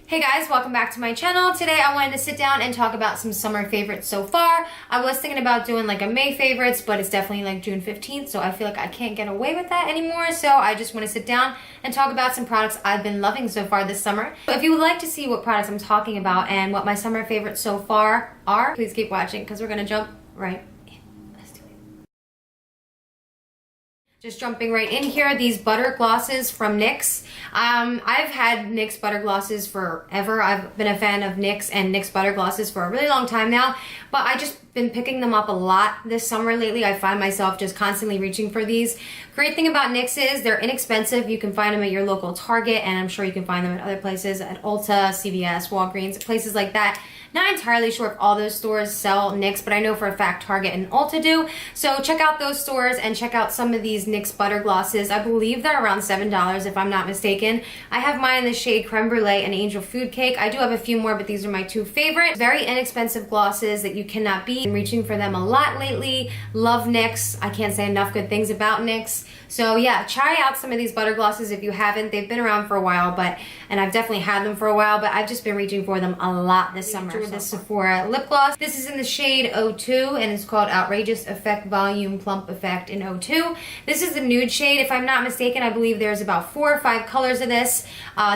Hey guys, welcome back to my channel. Today I wanted to sit down and talk about some summer favorites so far. I was thinking about doing like a May favorites, but it's definitely like June 15th, so I feel like I can't get away with that anymore. So I just want to sit down and talk about some products I've been loving so far this summer. So if you would like to see what products I'm talking about and what my summer favorites so far are, please keep watching because we're going to jump right in. Let's do it. Just jumping right in here, these butter glosses from NYX. I've had NYX butter glosses forever. I've been a fan of NYX and NYX butter glosses for a really long time now, but I just been picking them up a lot this summer lately. I find myself just constantly reaching for these. Great thing about NYX is they're inexpensive. You can find them at your local Target, and I'm sure you can find them at other places at Ulta, CVS, Walgreens, places like that. Not entirely sure if all those stores sell NYX, but I know for a fact Target and Ulta do. So check out those stores and check out some of these NYX butter glosses. I believe they're around $7 if I'm not mistaken. I have mine in the shade Crème Brule and Angel Food Cake. I do have a few more, but these are my two favorites. Very inexpensive glosses that you cannot beat. I'm reaching for them a lot lately. Love NYX. I can't say enough good things about NYX. So yeah, try out some of these butter glosses if you haven't. They've been around for a while, and I've definitely had them for a while, but I've just been reaching for them a lot this summer. This Sephora lip gloss. This is in the shade 02 and it's called Outrageous Effect Volume Plump Effect in 02. This is the nude shade. If I'm not mistaken, I believe there's about 4 or 5 colors of this.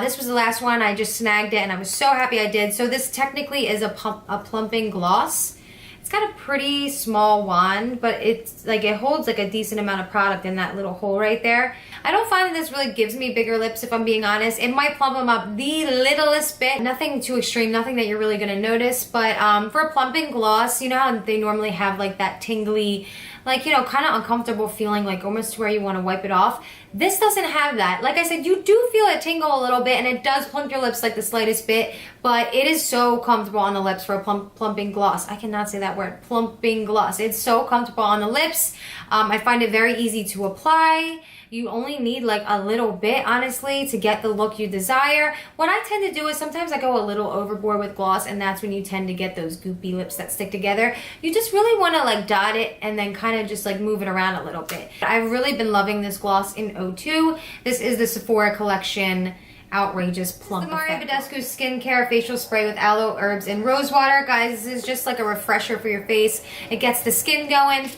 This was the last one. I just snagged it and I was so happy I did. So this technically is a plumping gloss. It's got a pretty small wand, but it's like it holds like a decent amount of product in that little hole right there. I don't find that this really gives me bigger lips if I'm being honest. It might plump them up the littlest bit. Nothing too extreme, nothing that you're really gonna notice, but for a plumping gloss, you know how they normally have like that tingly, like, you know, kind of uncomfortable feeling, like almost to where you want to wipe it off. This doesn't have that. Like I said, you do feel it tingle a little bit and it does plump your lips like the slightest bit, but it is so comfortable on the lips for a plumping gloss. I cannot say that word, plumping gloss. It's so comfortable on the lips. I find it very easy to apply. You only need like a little bit, honestly, to get the look you desire. What I tend to do is sometimes I go a little overboard with gloss, and that's when you tend to get those goopy lips that stick together. You just really want to like dot it and then kind of just like move it around a little bit. I've really been loving this gloss in 02. This is the Sephora collection Outrageous Plump Effect. The MarioBadescu Skincare Facial Spray with Aloe, Herbs, and Rose Water. Guys, this is just like a refresher for your face. It gets the skin going.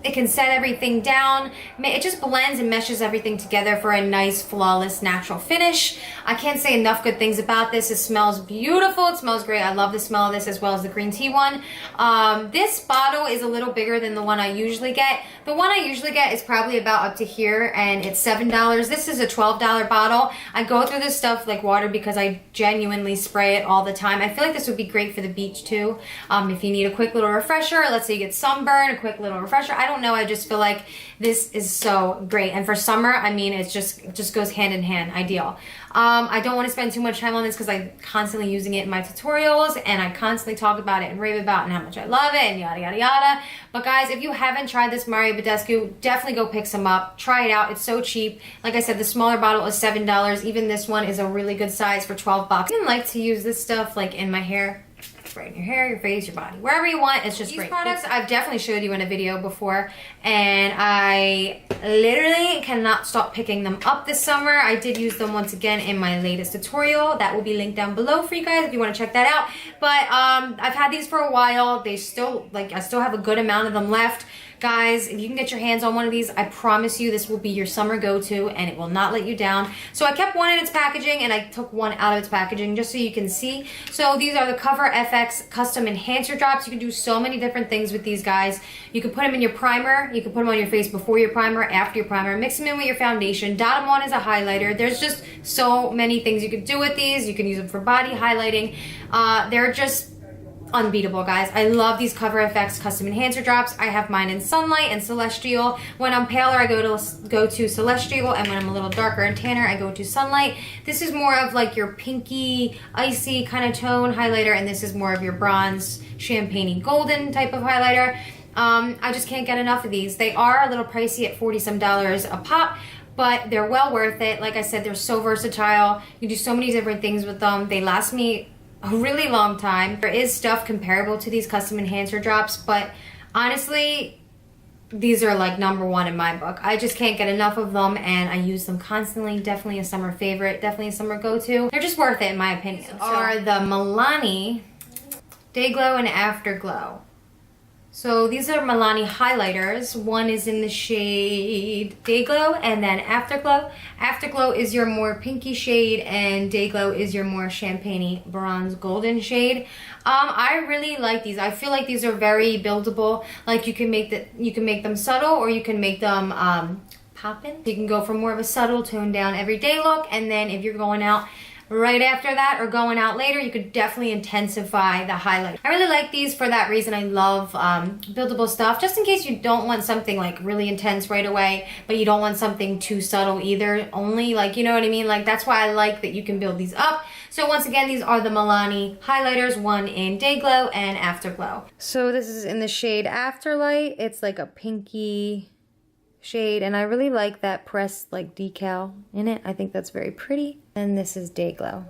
It can set everything down. It just blends and meshes everything together for a nice, flawless, natural finish. I can't say enough good things about this. It smells beautiful. It smells great. I love the smell of this as well as the green tea one. This bottle is a little bigger than the one I usually get. The one I usually get is probably about up to here, and it's $7. This is a $12 bottle. I go through this stuff like water because I genuinely spray it all the time. I feel like this would be great for the beach too. If you need a quick little refresher, let's say you get sunburn, a quick little refresher. I don't know, I just feel like this is so great, and for summer, I mean, it just goes hand in hand. Ideal. I don't want to spend too much time on this because I'm constantly using it in my tutorials and I constantly talk about it and rave about and how much I love it and yada yada yada. But guys, if you haven't tried this MarioBadescu, definitely go pick some up. Try it out. It's so cheap. Like I said, the smaller bottle is $7. Even this one is a really good size for 12 bucks. I even like to use this stuff like in my hair. Right in your hair, your face, your body, wherever you want. It's just great. These products I've definitely showed you in a video before, and I literally cannot stop picking them up this summer. I did use them once again in my latest tutorial. That will be linked down below for you guys if you want to check that out. But I've had these for a while. They still, like, I still have a good amount of them left. Guys, if you can get your hands on one of these, I promise you this will be your summer go-to and it will not let you down. So I kept one in its packaging and I took one out of its packaging just so you can see. So these are the CoverFX Custom Enhancer Drops. You can do so many different things with these guys. You can put them in your primer. You can put them on your face before your primer, after your primer. Mix them in with your foundation. Dot them on as a highlighter. There's just so many things you can do with these. You can use them for body highlighting. They're just unbeatable, guys. I love these CoverFX Custom Enhancer Drops. I have mine in Sunlight and Celestial. When I'm paler, I go to Celestial, and when I'm a little darker and tanner, I go to Sunlight. This is more of like your pinky, icy kind of tone highlighter, and this is more of your bronze, champagne-y golden type of highlighter. I just can't get enough of these. They are a little pricey at $40-some a pop, but they're well worth it. Like I said, they're so versatile. You do so many different things with them. They last me a really long time. There is stuff comparable to these Custom Enhancer Drops, but honestly, these are like #1 in my book. I just can't get enough of them, and I use them constantly. Definitely a summer favorite, definitely a summer go-to. They're just worth it in my opinion. These are the Milani Dayglow and Afterglow. So these are Milani highlighters. One is in the shade Dayglow and then Afterglow. Afterglow is your more pinky shade and Dayglow is your more champagne-y bronze golden shade. I really like these. I feel like these are very buildable. Like you can make them subtle or you can make them poppin'. You can go for more of a subtle toned down everyday look, and then if you're going out right after that or going out later, you could definitely intensify the highlight. I really like these for that reason. I love buildable stuff, just in case you don't want something like really intense right away, but you don't want something too subtle either, only like, you know what I mean? Like that's why I like that you can build these up. So once again, these are the Milani highlighters, one in Dayglow and Afterglow. So this is in the shade Afterlight. It's like a pinky shade, and I really like that pressed like decal in it. I think that's very pretty. And this is Dayglow.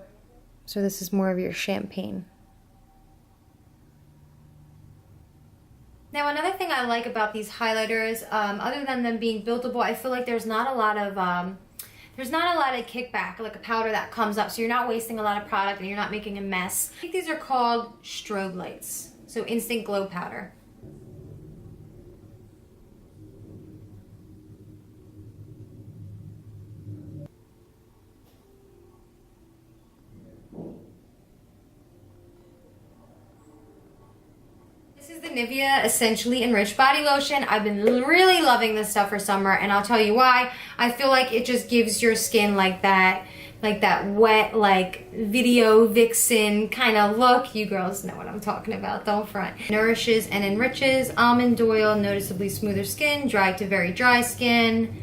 So this is more of your champagne. Now another thing I like about these highlighters, other than them being buildable, I feel like there's not a lot of kickback, like a powder that comes up, so you're not wasting a lot of product and you're not making a mess. I think these are called Strobelights, so instant glow powder. This is the Nivea Essentially Enriched Body Lotion. I've been really loving this stuff for summer, and I'll tell you why. I feel like it just gives your skin like that wet, like video vixen kind of look. You girls know what I'm talking about, don't front. Nourishes and enriches. Almond oil, noticeably smoother skin, dry to very dry skin.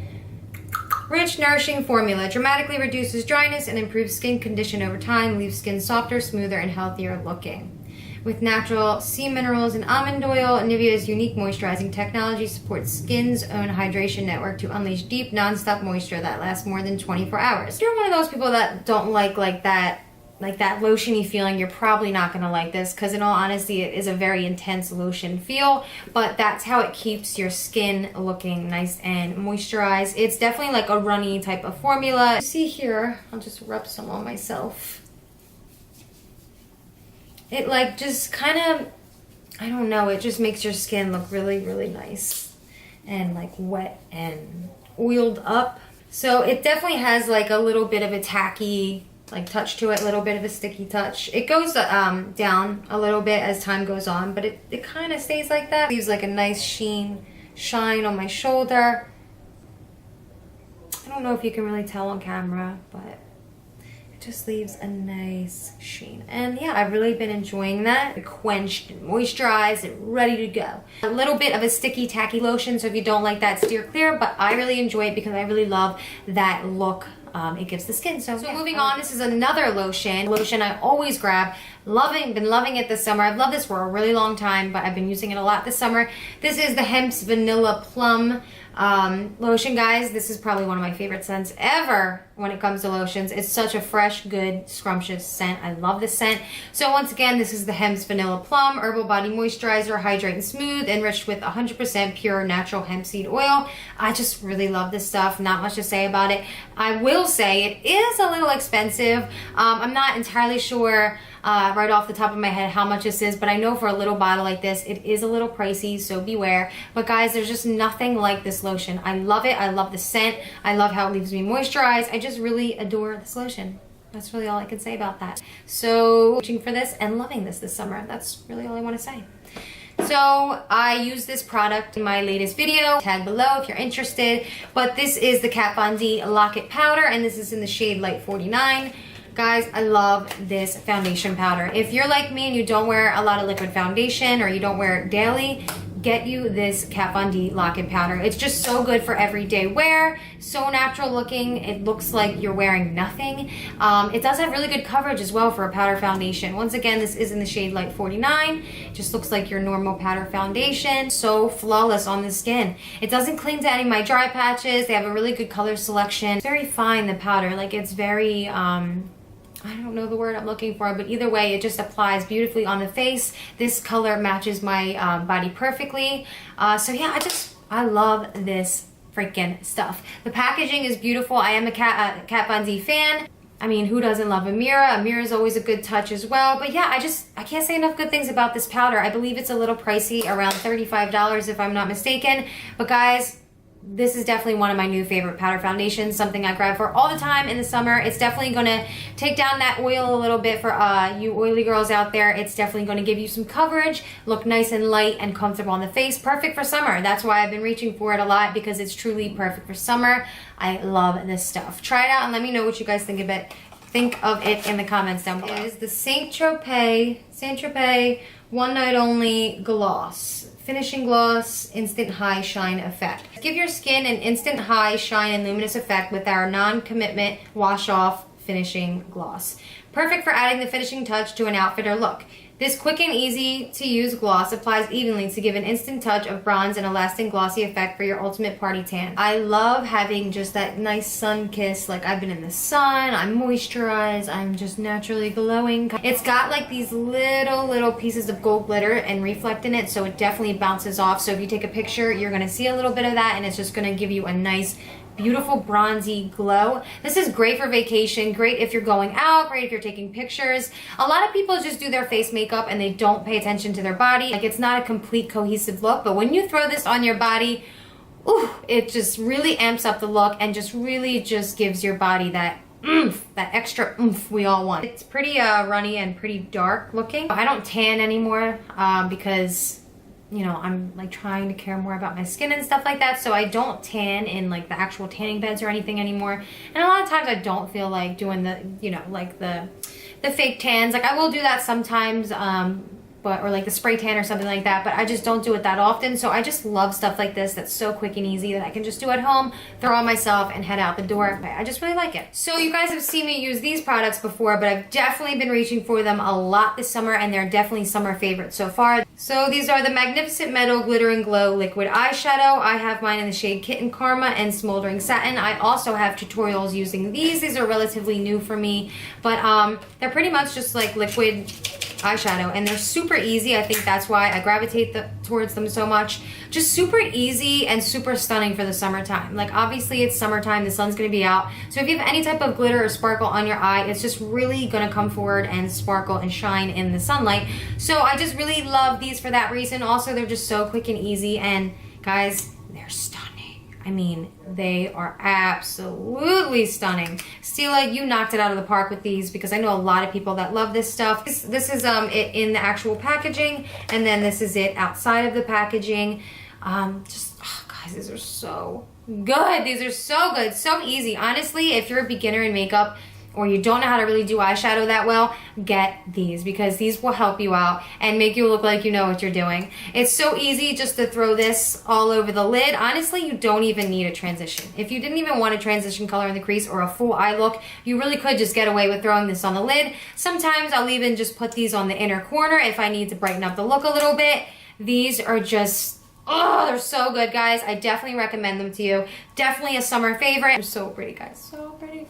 Rich, nourishing formula. Dramatically reduces dryness and improves skin condition over time. Leaves skin softer, smoother, and healthier looking. With natural sea minerals and almond oil, Nivea's unique moisturizing technology supports skin's own hydration network to unleash deep, non-stop moisture that lasts more than 24 hours. If you're one of those people that don't like that lotion-y feeling, you're probably not going to like this, because in all honesty, it is a very intense lotion feel, but that's how it keeps your skin looking nice and moisturized. It's definitely like a runny type of formula. You see here, I'll just rub some on myself. It like just kind of, I don't know, it just makes your skin look really, really nice and like wet and oiled up. So it definitely has like a little bit of a tacky like touch to it, a little bit of a sticky touch. It goes down a little bit as time goes on, but it kind of stays like that. Leaves like a nice shine on my shoulder. I don't know if you can really tell on camera, but just leaves a nice sheen. And yeah, I've really been enjoying that. Quenched and moisturized and ready to go. A little bit of a sticky tacky lotion, so if you don't like that, steer clear, but I really enjoy it because I really love that look it gives the skin. So yeah. Moving on, this is another lotion I always grab. Been loving it this summer. I've loved this for a really long time, but I've been using it a lot this summer. This is the HEMPZ Vanilla Plum lotion, guys. This is probably one of my favorite scents ever when it comes to lotions. It's such a fresh, good, scrumptious scent. I love this scent. So once again, this is the HEMPZ Vanilla Plum Herbal Body Moisturizer, Hydrate and Smooth, enriched with 100% pure natural hemp seed oil. I just really love this stuff. Not much to say about it. I will say it is a little expensive. I'm not entirely sure right off the top of my head how much this is, but I know for a little bottle like this, it is a little pricey, so beware. But guys, there's just nothing like this lotion. I love it. I love the scent. I love how it leaves me moisturized. I just really adore this lotion. That's really all I can say about that. So, reaching for this and loving this summer. That's really all I want to say. So I use this product in my latest video, tag below if you're interested. But this is the KatVonD Lock-It Powder, and this is in the shade Light 49. Guys, I love this foundation powder. If you're like me and you don't wear a lot of liquid foundation or you don't wear it daily, get you this KatVonD Lock-It Powder. It's just so good for everyday wear, so natural looking. It looks like you're wearing nothing. It does have really good coverage as well for a powder foundation. Once again, this is in the shade Light 49. It just looks like your normal powder foundation. So flawless on the skin. It doesn't cling to any of my dry patches. They have a really good color selection. It's very fine, the powder. Like it's very, I don't know the word I'm looking for, but either way, it just applies beautifully on the face. This color matches my body perfectly. So yeah, I love this freaking stuff. The packaging is beautiful. I am a KatVonD fan. I mean, who doesn't love a mirror? A mirror is always a good touch as well. But yeah, I can't say enough good things about this powder. I believe it's a little pricey, around $35 if I'm not mistaken. But guys, this is definitely one of my new favorite powder foundations, something I grab for all the time in the summer. It's definitely going to take down that oil a little bit for you oily girls out there. It's definitely going to give you some coverage, look nice and light and comfortable on the face. Perfect for summer. That's why I've been reaching for it a lot, because it's truly perfect for summer. I love this stuff. Try it out and let me know what you guys think of it. Think of it in the comments down below. It is the St.Tropez One Night Only Gloss. Finishing Gloss Instant High Shine Effect. Give your skin an instant high shine and luminous effect with our non-commitment wash off finishing gloss. Perfect for adding the finishing touch to an outfit or look. This quick and easy to use gloss applies evenly to give an instant touch of bronze and a lasting glossy effect for your ultimate party tan. I love having just that nice sun kiss. Like, I've been in the sun, I'm moisturized, I'm just naturally glowing. It's got like these little pieces of gold glitter and reflect in it, so it definitely bounces off. So if you take a picture, you're gonna see a little bit of that, and it's just gonna give you a nice beautiful bronzy glow. This is great for vacation, great if you're going out, great if you're taking pictures. A lot of people just do their face makeup and they don't pay attention to their body. Like, it's not a complete cohesive look, but when you throw this on your body, ooh, it just really amps up the look and just really just gives your body that oomph, that extra oomph we all want. It's pretty runny and pretty dark looking. I don't tan anymore because, you know, I'm like trying to care more about my skin and stuff like that, so I don't tan in like the actual tanning beds or anything anymore. And a lot of times I don't feel like doing the, you know, like the fake tans. Like, I will do that sometimes, or like the spray tan or something like that, but I just don't do it that often. So I just love stuff like this that's so quick and easy that I can just do at home, throw on myself, and head out the door. I just really like it. So you guys have seen me use these products before, but I've definitely been reaching for them a lot this summer, and they're definitely summer favorites so far. So these are the Magnificent Metal Glitter and Glow Liquid Eyeshadow. I have mine in the shade Kitten Karma and Smoldering Satin. I also have tutorials using these. These are relatively new for me, but they're pretty much just like liquid eyeshadow, and they're super easy. I think that's why I gravitate towards them so much. Just super easy and super stunning for the summertime. Like, obviously it's summertime, the sun's gonna be out, so if you have any type of glitter or sparkle on your eye, it's just really gonna come forward and sparkle and shine in the sunlight. So I just really love these for that reason. Also, they're just so quick and easy, and guys, they're stunning. I mean, they are absolutely stunning. Stila, you knocked it out of the park with these, because I know a lot of people that love this stuff. This is it in the actual packaging, and then this is it outside of the packaging. Guys, these are so good. These are so good, so easy. Honestly, if you're a beginner in makeup, or you don't know how to really do eyeshadow that well, get these, because these will help you out and make you look like you know what you're doing. It's so easy just to throw this all over the lid. Honestly, you don't even need a transition. If you didn't even want a transition color in the crease or a full eye look, you really could just get away with throwing this on the lid. Sometimes I'll even just put these on the inner corner if I need to brighten up the look a little bit. These are just, oh, they're so good, guys. I definitely recommend them to you. Definitely a summer favorite. They're so pretty, guys, so pretty.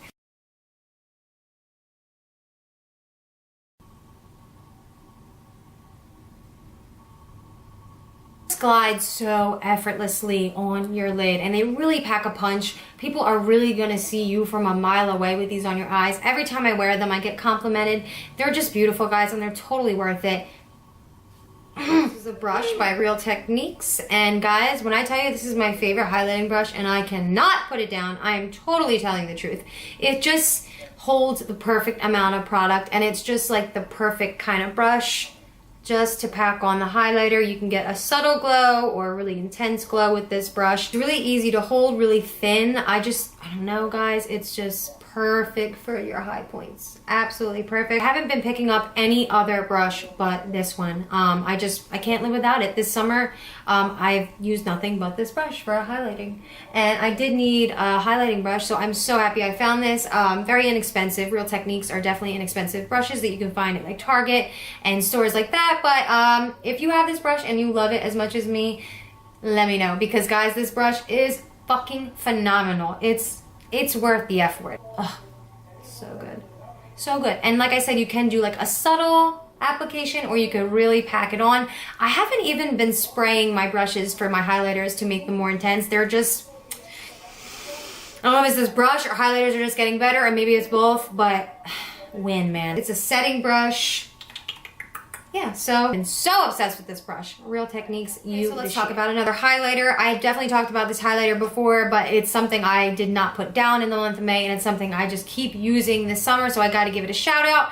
Glide so effortlessly on your lid, and they really pack a punch. People are really gonna see you from a mile away with these on your eyes. Every time I wear them, I get complimented. They're just beautiful, guys, and they're totally worth it. This is a brush by RealTecniques, and guys, when I tell you this is my favorite highlighting brush and I cannot put it down, I am totally telling the truth. It just holds the perfect amount of product, and it's just like the perfect kind of brush just to pack on the highlighter. You can get a subtle glow or a really intense glow with this brush. It's really easy to hold, really thin. I don't know, guys, it's just perfect for your high points. Absolutely perfect. I haven't been picking up any other brush but this one. I can't live without it. This summer, I've used nothing but this brush for highlighting. And I did need a highlighting brush, so I'm so happy I found this. Very inexpensive. RealTecniques are definitely inexpensive brushes that you can find at like Target and stores like that. But if you have this brush and you love it as much as me, let me know. Because guys, this brush is fucking phenomenal. It's worth the F word. Oh, so good. So good. And like I said, you can do like a subtle application, or you could really pack it on. I haven't even been spraying my brushes for my highlighters to make them more intense. They're just, I don't know if it's this brush or highlighters are just getting better, or maybe it's both, but win, man. It's a setting brush. Yeah, so I'm so obsessed with this brush. RealTecniques, so let's talk about another highlighter. I definitely talked about this highlighter before, but it's something I did not put down in the month of May, and it's something I just keep using this summer, so I gotta give it a shout out.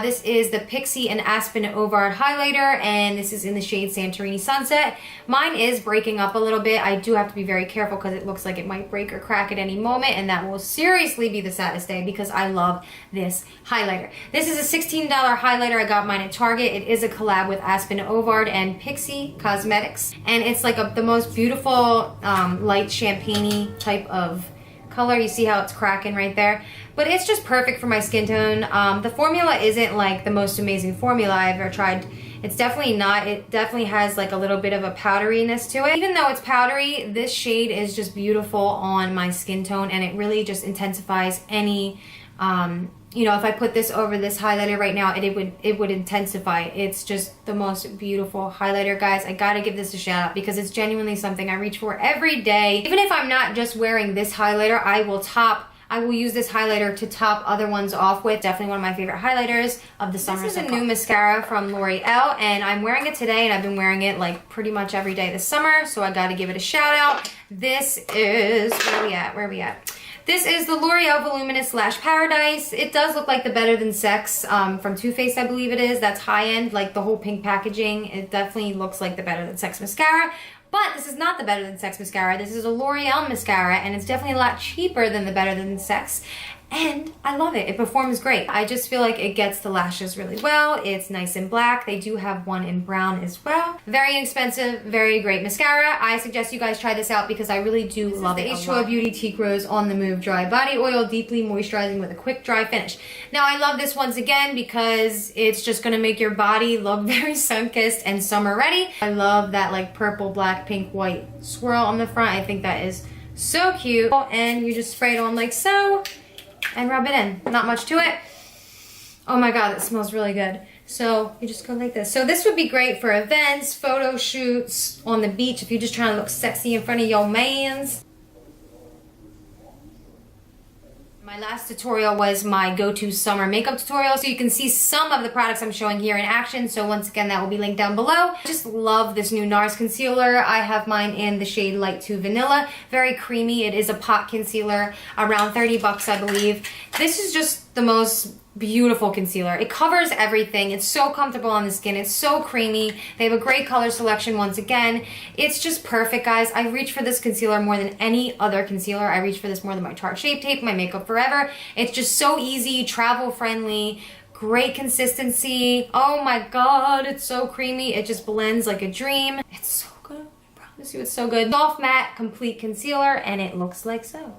This is the Pixie and Aspen Ovard highlighter, and this is in the shade Santorini Sunset. Mine is breaking up a little bit. I do have to be very careful because it looks like it might break or crack at any moment, and that will seriously be the saddest day because I love this highlighter. This is a $16 highlighter. I got mine at Target. It is a collab with Aspen Ovard and Pixie Cosmetics, and it's like the most beautiful light champagne-y type of color. You see how it's cracking right there, but it's just perfect for my skin tone. The formula isn't like the most amazing formula I've ever tried. It's definitely not. It definitely has like a little bit of a powderiness to it. Even though it's powdery, this shade is just beautiful on my skin tone, and it really just intensifies any you know, if I put this over this highlighter right now, it would intensify. It's just the most beautiful highlighter, guys. I gotta give this a shout out because it's genuinely something I reach for every day. Even if I'm not just wearing this highlighter, I will use this highlighter to top other ones off with. Definitely one of my favorite highlighters of the summer. This is a new mascara from L'Oreal, and I'm wearing it today, and I've been wearing it like pretty much every day this summer, so I gotta give it a shout out. This is, where are we at? This is the L'Oreal Voluminous Lash Paradise. It does look like the Better Than Sex from Too Faced, I believe it is. That's high-end, like the whole pink packaging. It definitely looks like the Better Than Sex mascara. But this is not the Better Than Sex mascara. This is a L'Oreal mascara, and it's definitely a lot cheaper than the Better Than Sex. And I love it. It performs great. I just feel like it gets the lashes really well. It's nice and black. They do have one in brown as well. Very inexpensive, very great mascara. I suggest you guys try this out because I really do love it. H2O Beauty Teak Rose On The Move Dry Body Oil, deeply moisturizing with a quick dry finish. Now I love this once again because it's just gonna make your body look very sun-kissed and summer ready. I love that like purple, black, pink, white swirl on the front. I think that is so cute. And you just spray it on like so, and rub it in. Not much to it. Oh my god, it smells really good. So you just go like this. So this would be great for events, photo shoots, on the beach if you're just trying to look sexy in front of your mans. My last tutorial was my go-to summer makeup tutorial, so you can see some of the products I'm showing here in action. So once again, that will be linked down below. I just love this new NARS concealer. I have mine in the shade Light to Vanilla. Very creamy. It is a pot concealer, around 30 bucks, I believe. This is just the most beautiful concealer. It covers everything. It's so comfortable on the skin. It's so creamy. They have a great color selection once again. It's just perfect, guys. I reach for this concealer more than any other concealer. I reach for this more than my Tarte Shape Tape, my Makeup Forever. It's just so easy, travel friendly, great consistency. Oh my god, it's so creamy. It just blends like a dream. It's so good. I promise you it's so good. Soft matte complete concealer, and it looks like so.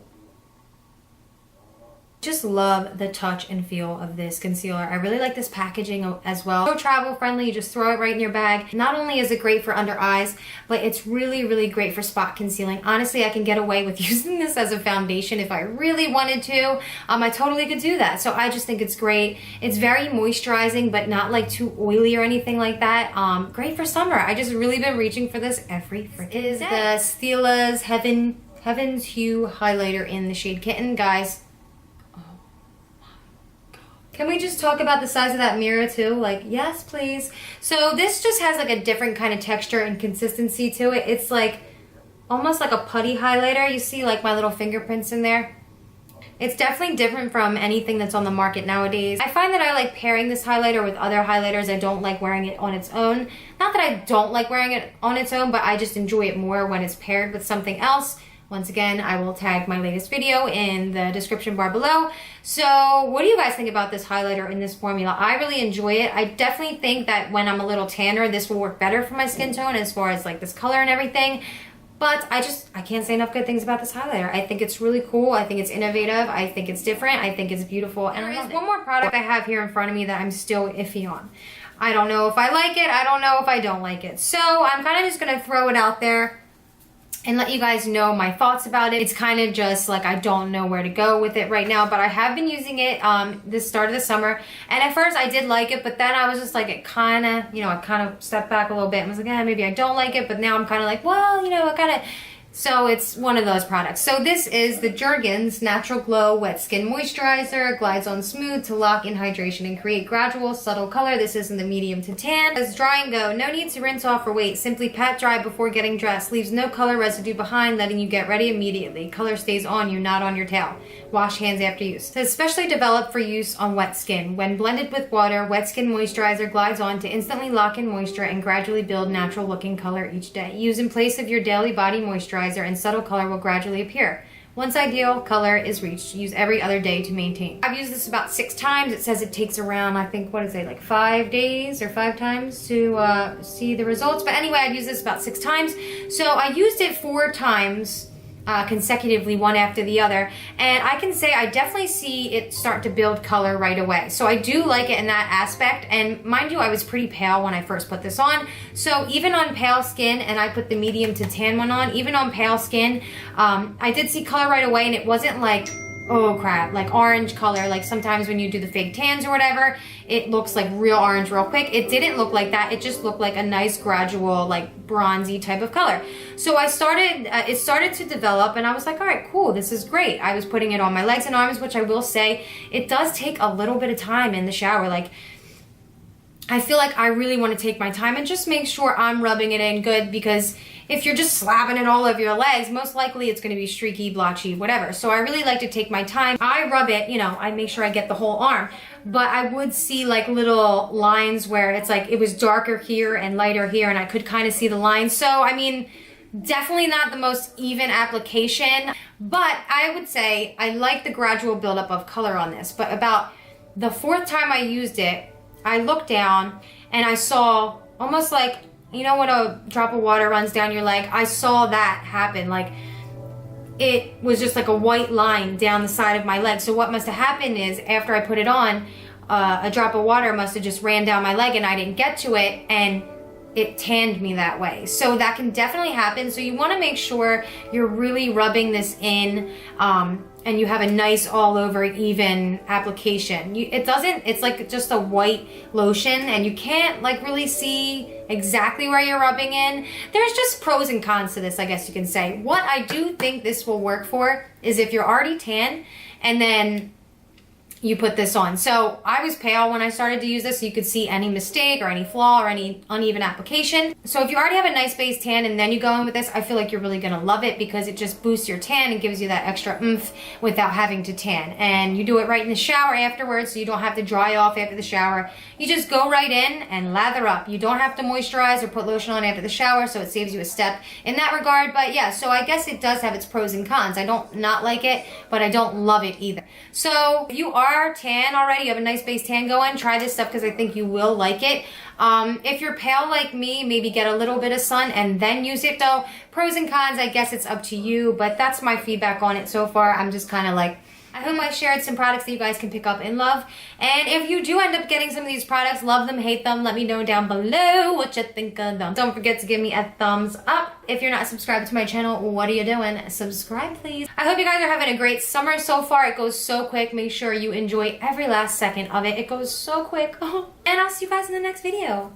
Just love the touch and feel of this concealer. I really like this packaging as well. So travel friendly, you just throw it right in your bag. Not only is it great for under eyes, but it's really, really great for spot concealing. Honestly, I can get away with using this as a foundation if I really wanted to. I totally could do that. So I just think it's great. It's very moisturizing, but not like too oily or anything like that. Great for summer. I just really been reaching for this every freaking day. It is the Stila's Heaven's Hue highlighter in the shade Kitten, guys. Can we just talk about the size of that mirror too? Like, yes, please. So this just has like a different kind of texture and consistency to it. It's like almost like a putty highlighter. You see like my little fingerprints in there? It's definitely different from anything that's on the market nowadays. I find that I like pairing this highlighter with other highlighters. I don't like wearing it on its own. Not that I don't like wearing it on its own, but I just enjoy it more when it's paired with something else. Once again, I will tag my latest video in the description bar below. So what do you guys think about this highlighter in this formula? I really enjoy it. I definitely think that when I'm a little tanner, this will work better for my skin tone as far as like this color and everything. But I can't say enough good things about this highlighter. I think it's really cool. I think it's innovative. I think it's different. I think it's beautiful. And there is one more product I have here in front of me that I'm still iffy on. I don't know if I like it. I don't know if I don't like it. So I'm kind of just going to throw it out there and let you guys know my thoughts about it. It's kind of just like I don't know where to go with it right now, but I have been using it this start of the summer, and at first I did like it, but then I was just like, it kind of, you know, I kind of stepped back a little bit and was like, maybe I don't like it, but now I'm kind of like, well, you know, I kind of, so it's one of those products. So this is the Jergens Natural Glow Wet Skin Moisturizer. Glides on smooth to lock in hydration and create gradual, subtle color. This is in the medium to tan. As dry and go. No need to rinse off or wait. Simply pat dry before getting dressed. Leaves no color residue behind, letting you get ready immediately. Color stays on you, not on your tail. Wash hands after use. It's especially developed for use on wet skin. When blended with water, Wet Skin Moisturizer glides on to instantly lock in moisture and gradually build natural looking color each day. Use in place of your daily body moisturizer and subtle color will gradually appear. Once ideal color is reached, use every other day to maintain. I've used this about 6 times. It says it takes around, I think, what is it, like 5 days or 5 times to see the results. But anyway, I've used this about 6 times. So I used it 4 times consecutively, one after the other, and I can say I definitely see it start to build color right away. So I do like it in that aspect, and mind you, I was pretty pale when I first put this on, so even on pale skin, and I put the medium to tan one on, even on pale skin, I did see color right away, and it wasn't like, oh crap, like orange color, like sometimes when you do the fake tans or whatever, it looks like real orange real quick. It didn't look like that. It just looked like a nice gradual, like bronzy type of color. So I started, it started to develop, and I was like, all right, cool, this is great. I was putting it on my legs and arms, which I will say, it does take a little bit of time in the shower. Like, I feel like I really want to take my time and just make sure I'm rubbing it in good, because if you're just slapping it all over your legs, most likely it's going to be streaky, blotchy, whatever. So I really like to take my time. I rub it, you know, I make sure I get the whole arm, but I would see like little lines where it's like it was darker here and lighter here, and I could kind of see the lines. So, I mean, definitely not the most even application, but I would say I like the gradual buildup of color on this. But about the 4th time I used it, I looked down and I saw almost like, you know when a drop of water runs down your leg? I saw that happen. Like, it was just like a white line down the side of my leg. So what must have happened is after I put it on, a drop of water must have just ran down my leg and I didn't get to it, and it tanned me that way. So that can definitely happen. So you want to make sure you're really rubbing this in, and you have a nice all over even application. It's like just a white lotion, and you can't like really see exactly where you're rubbing in. There's just pros and cons to this, I guess you can say. What I do think this will work for is if you're already tan and then you put this on. So I was pale when I started to use this, so you could see any mistake or any flaw or any uneven application. So if you already have a nice base tan and then you go in with this, I feel like you're really gonna love it, because it just boosts your tan and gives you that extra oomph without having to tan. And you do it right in the shower afterwards, so you don't have to dry off after the shower. You just go right in and lather up. You don't have to moisturize or put lotion on after the shower, so it saves you a step in that regard. But yeah, so I guess it does have its pros and cons. I don't not like it, but I don't love it either. So if you are tan already, you have a nice base tan going, try this stuff because I think you will like it. If you're pale like me, maybe get a little bit of sun and then use it though. Pros and cons, I guess it's up to you, but that's my feedback on it so far. I'm just kind of like, I hope I shared some products that you guys can pick up and love. And if you do end up getting some of these products, love them, hate them, let me know down below what you think of them. Don't forget to give me a thumbs up. If you're not subscribed to my channel, what are you doing? Subscribe, please. I hope you guys are having a great summer so far. It goes so quick. Make sure you enjoy every last second of it. It goes so quick. And I'll see you guys in the next video.